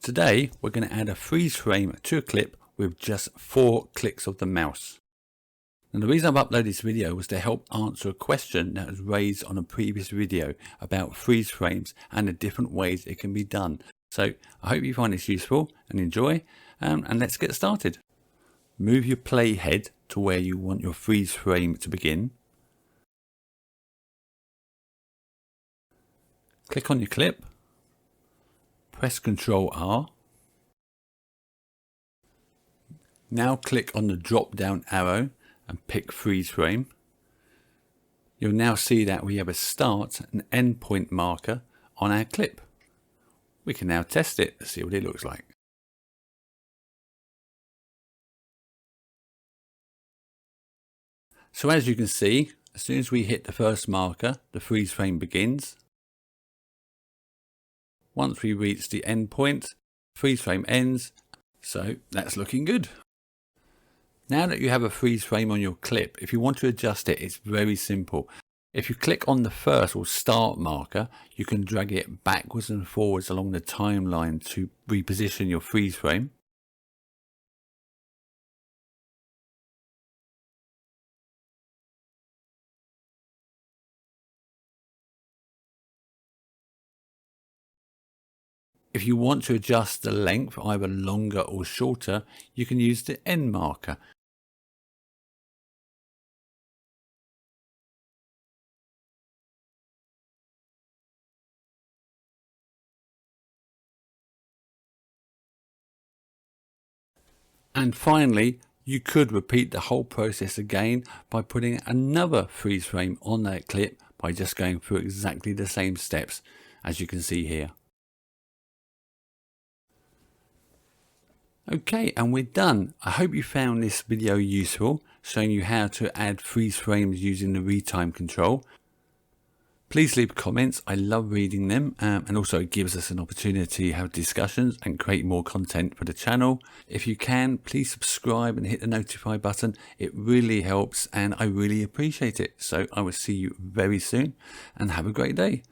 Today we're going to add a freeze frame to a clip with just 4 clicks of the mouse. And the reason I've uploaded this video was to help answer a question that was raised on a previous video about freeze frames and the different ways it can be done. So I hope you find this useful and enjoy, and let's get started. Move your playhead to where you want your freeze frame to begin. Click on your clip. Press Ctrl R. Now click on the drop down arrow and pick freeze frame. You'll now see that we have a start and end point marker on our clip. We can now test it to see what it looks like. So as you can see, as soon as we hit the first marker, the freeze frame begins. Once we reach the end point, freeze frame ends. So that's looking good. Now that you have a freeze frame on your clip, if you want to adjust it, it's very simple. If you click on the first or start marker, you can drag it backwards and forwards along the timeline to reposition your freeze frame. If you want to adjust the length, either longer or shorter, you can use the end marker. And finally, you could repeat the whole process again by putting another freeze frame on that clip by just going through exactly the same steps as you can see here. Okay, and we're done. I hope you found this video useful, showing you how to add freeze frames using the retime control. Please leave comments, I love reading them, and also it gives us an opportunity to have discussions and create more content for the channel. If you can, please subscribe and hit the notify button. It really helps and I really appreciate it. So I will see you very soon and have a great day.